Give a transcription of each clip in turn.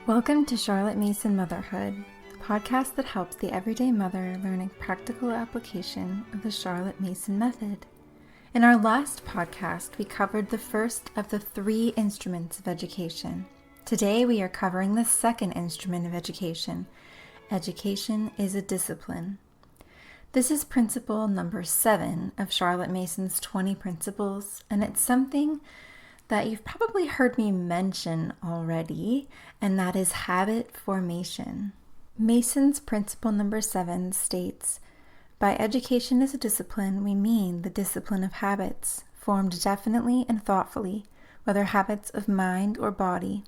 Welcome to Charlotte Mason Motherhood, the podcast that helps the everyday mother learn a practical application of the Charlotte Mason method. In our last podcast, we covered the first of the 3 instruments of education. Today, we are covering the second instrument of education. Education is a discipline. This is principle number 7 of Charlotte Mason's 20 principles, and it's something that you've probably heard me mention already, and that is habit formation. Mason's principle number 7 states, by education as a discipline, we mean the discipline of habits, formed definitely and thoughtfully, whether habits of mind or body.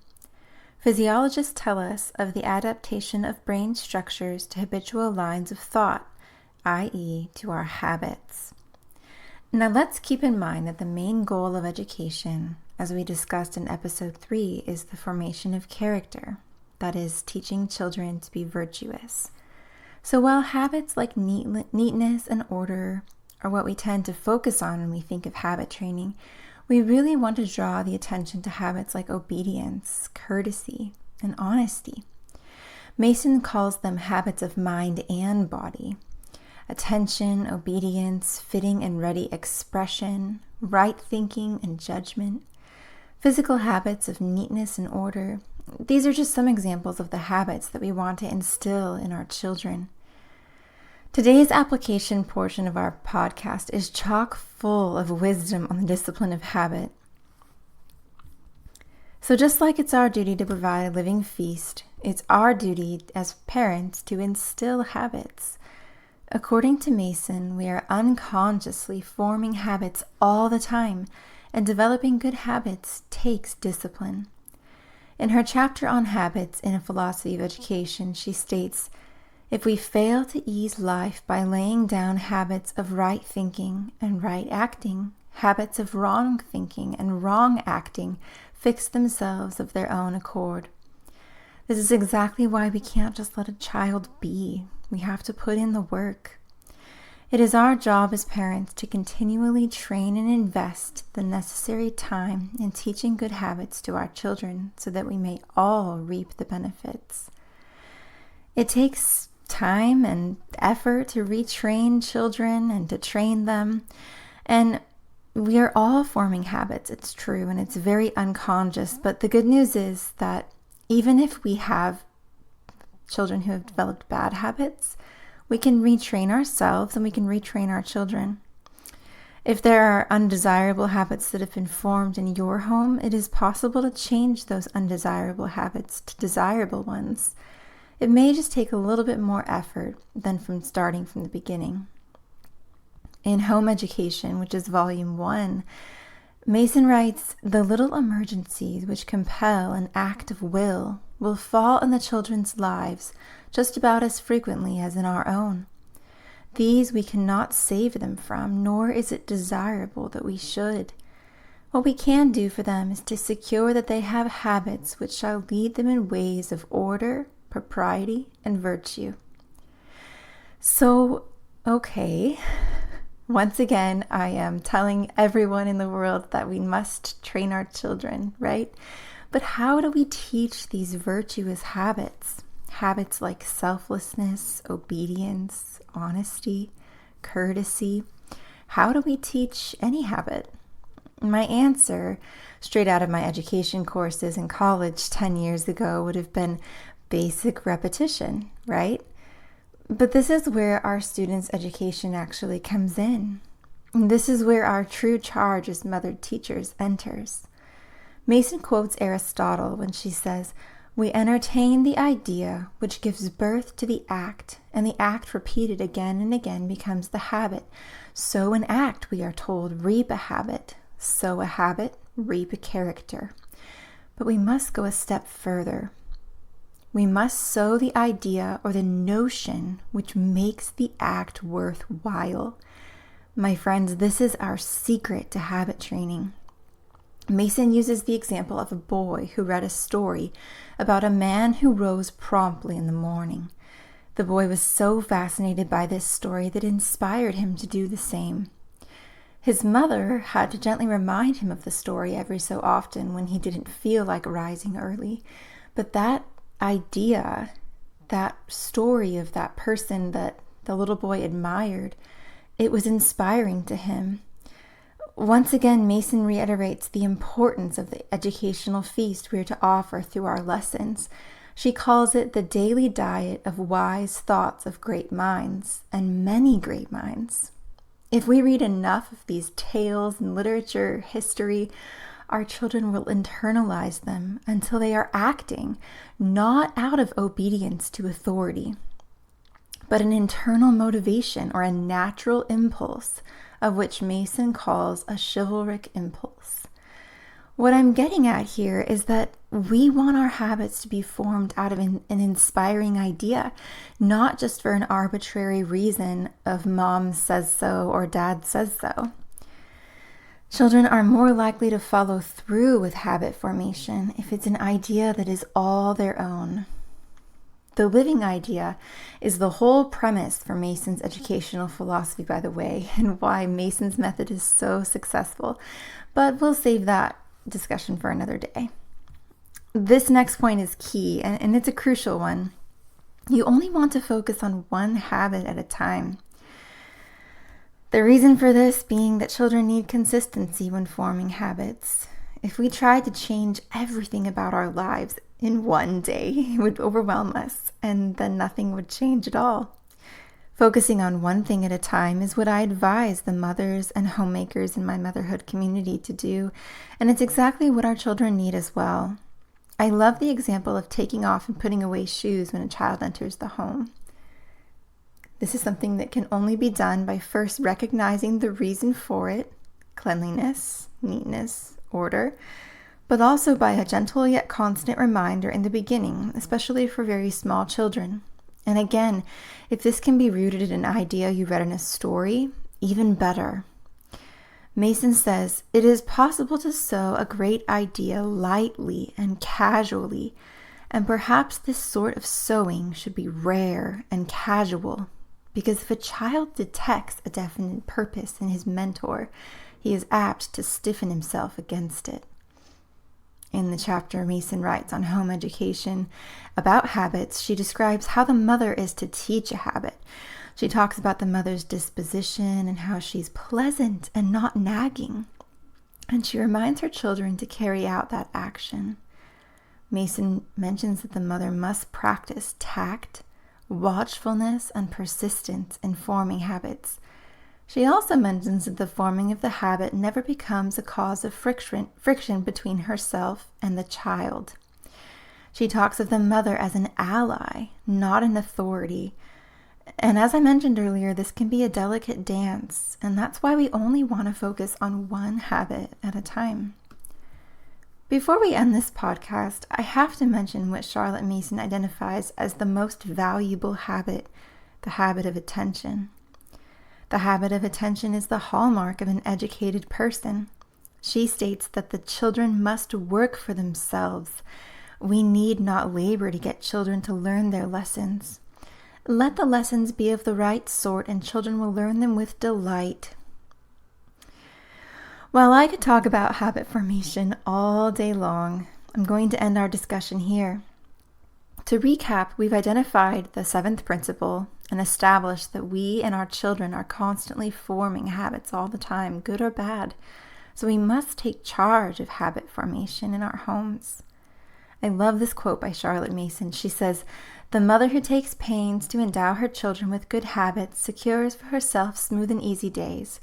Physiologists tell us of the adaptation of brain structures to habitual lines of thought, i.e., to our habits. Now let's keep in mind that the main goal of education, as we discussed in episode 3, is the formation of character, that is, teaching children to be virtuous. So while habits like neatness and order are what we tend to focus on when we think of habit training, we really want to draw the attention to habits like obedience, courtesy, and honesty. Mason calls them habits of mind and body. Attention, obedience, fitting and ready expression, right thinking and judgment, physical habits of neatness and order. These are just some examples of the habits that we want to instill in our children. Today's application portion of our podcast is chock full of wisdom on the discipline of habit. So just like it's our duty to provide a living feast, it's our duty as parents to instill habits. According to Mason, we are unconsciously forming habits all the time, and developing good habits takes discipline. In her chapter on habits in A Philosophy of Education, she states, if we fail to ease life by laying down habits of right thinking and right acting, habits of wrong thinking and wrong acting fix themselves of their own accord. This is exactly why we can't just let a child be. We have to put in the work. It is our job as parents to continually train and invest the necessary time in teaching good habits to our children so that we may all reap the benefits. It takes time and effort to retrain children and to train them. And we are all forming habits, it's true, and it's very unconscious. But the good news is that even if we have children who have developed bad habits, we can retrain ourselves and we can retrain our children. If there are undesirable habits that have been formed in your home, it is possible to change those undesirable habits to desirable ones. It may just take a little bit more effort than from starting from the beginning. In Home Education, which is volume 1, Mason writes, the little emergencies which compel an act of will fall in the children's lives just about as frequently as in our own. These we cannot save them from, nor is it desirable that we should. What we can do for them is to secure that they have habits which shall lead them in ways of order, propriety, and virtue. So, okay, once again, I am telling everyone in the world that we must train our children, right? But how do we teach these virtuous habits? Habits like selflessness, obedience, honesty, courtesy. How do we teach any habit? My answer, straight out of my education courses in college 10 years ago, would have been basic repetition, right? But this is where our students' education actually comes in. And this is where our true charge as mother teachers enters. Mason quotes Aristotle when she says, we entertain the idea which gives birth to the act, and the act repeated again and again becomes the habit. Sow an act, we are told, reap a habit. Sow a habit, reap a character. But we must go a step further. We must sow the idea or the notion which makes the act worthwhile. My friends, this is our secret to habit training. Mason uses the example of a boy who read a story about a man who rose promptly in the morning. The boy was so fascinated by this story that it inspired him to do the same. His mother had to gently remind him of the story every so often when he didn't feel like rising early, but that idea, that story of that person that the little boy admired, it was inspiring to him. Once again, Mason reiterates the importance of the educational feast we are to offer through our lessons. She calls it the daily diet of wise thoughts of great minds, and many great minds. If we read enough of these tales in literature, history, our children will internalize them until they are acting, not out of obedience to authority, but an internal motivation or a natural impulse, of which Mason calls a chivalric impulse. What I'm getting at here is that we want our habits to be formed out of an inspiring idea, not just for an arbitrary reason of mom says so or dad says so. Children are more likely to follow through with habit formation if it's an idea that is all their own. The living idea is the whole premise for Mason's educational philosophy, by the way, and why Mason's method is so successful. But we'll save that discussion for another day. This next point is key, and it's a crucial one. You only want to focus on one habit at a time. The reason for this being that children need consistency when forming habits. If we tried to change everything about our lives in one day, it would overwhelm us, and then nothing would change at all. Focusing on one thing at a time is what I advise the mothers and homemakers in my motherhood community to do, and it's exactly what our children need as well. I love the example of taking off and putting away shoes when a child enters the home. This is something that can only be done by first recognizing the reason for it, cleanliness, neatness, order, but also by a gentle yet constant reminder in the beginning, especially for very small children. And again, if this can be rooted in an idea you read in a story, even better. Mason says, it is possible to sow a great idea lightly and casually, and perhaps this sort of sowing should be rare and casual, because if a child detects a definite purpose in his mentor, he is apt to stiffen himself against it. In the chapter Mason writes on home education about habits, she describes how the mother is to teach a habit. She talks about the mother's disposition and how she's pleasant and not nagging. And she reminds her children to carry out that action. Mason mentions that the mother must practice tact, watchfulness, and persistence in forming habits. She also mentions that the forming of the habit never becomes a cause of friction between herself and the child. She talks of the mother as an ally, not an authority. And as I mentioned earlier, this can be a delicate dance, and that's why we only want to focus on one habit at a time. Before we end this podcast, I have to mention what Charlotte Mason identifies as the most valuable habit, the habit of attention. The habit of attention is the hallmark of an educated person. She states that the children must work for themselves. We need not labor to get children to learn their lessons. Let the lessons be of the right sort, and children will learn them with delight. While I could talk about habit formation all day long, I'm going to end our discussion here. To recap, we've identified the 7th principle and established that we and our children are constantly forming habits all the time, good or bad. So we must take charge of habit formation in our homes. I love this quote by Charlotte Mason. She says, "The mother who takes pains to endow her children with good habits secures for herself smooth and easy days,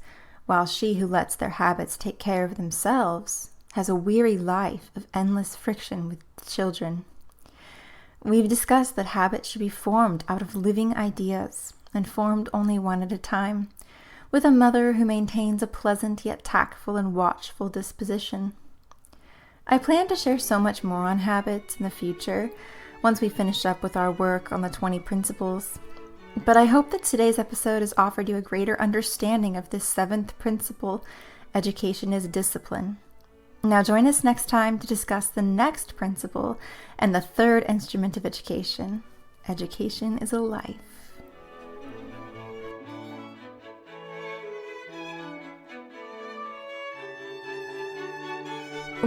while she who lets their habits take care of themselves has a weary life of endless friction with children." We've discussed that habits should be formed out of living ideas and formed only one at a time, with a mother who maintains a pleasant yet tactful and watchful disposition. I plan to share so much more on habits in the future once we finish up with our work on the 20 principles, but I hope that today's episode has offered you a greater understanding of this 7th principle, education is discipline. Now join us next time to discuss the next principle and the 3rd instrument of education. Education is a life.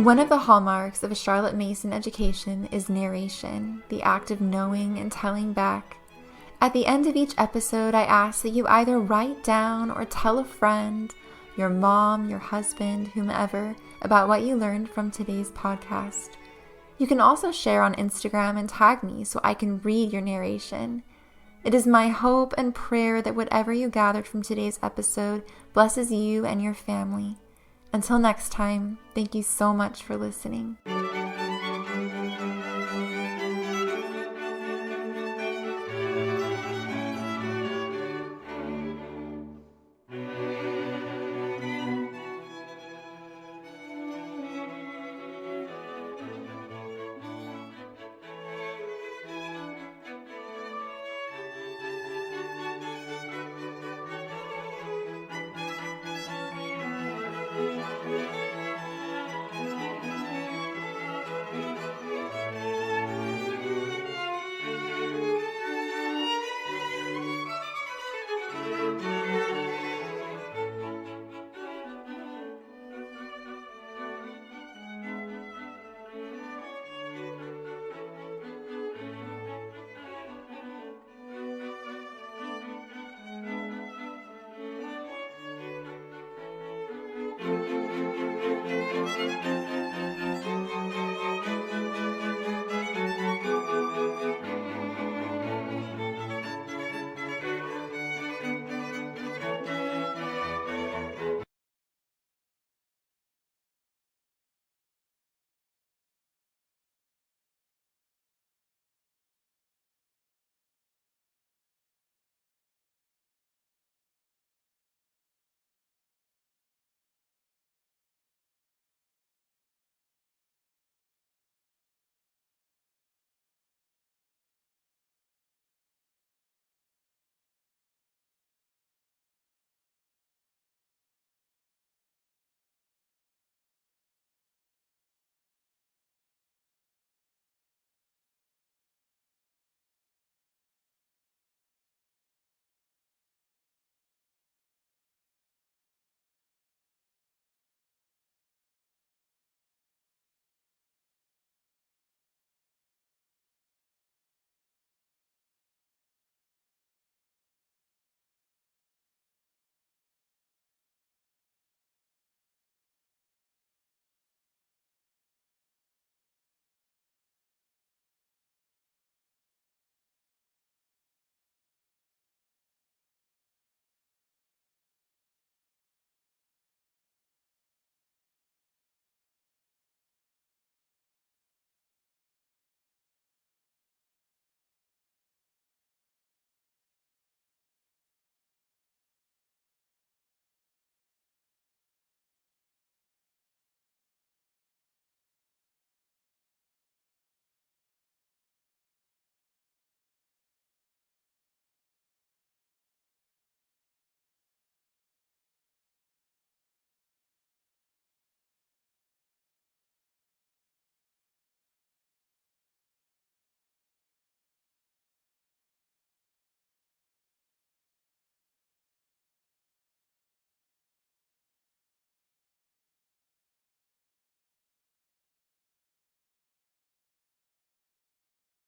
One of the hallmarks of a Charlotte Mason education is narration, the act of knowing and telling back. At the end of each episode, I ask that you either write down or tell a friend, your mom, your husband, whomever, about what you learned from today's podcast. You can also share on Instagram and tag me so I can read your narration. It is my hope and prayer that whatever you gathered from today's episode blesses you and your family. Until next time, thank you so much for listening.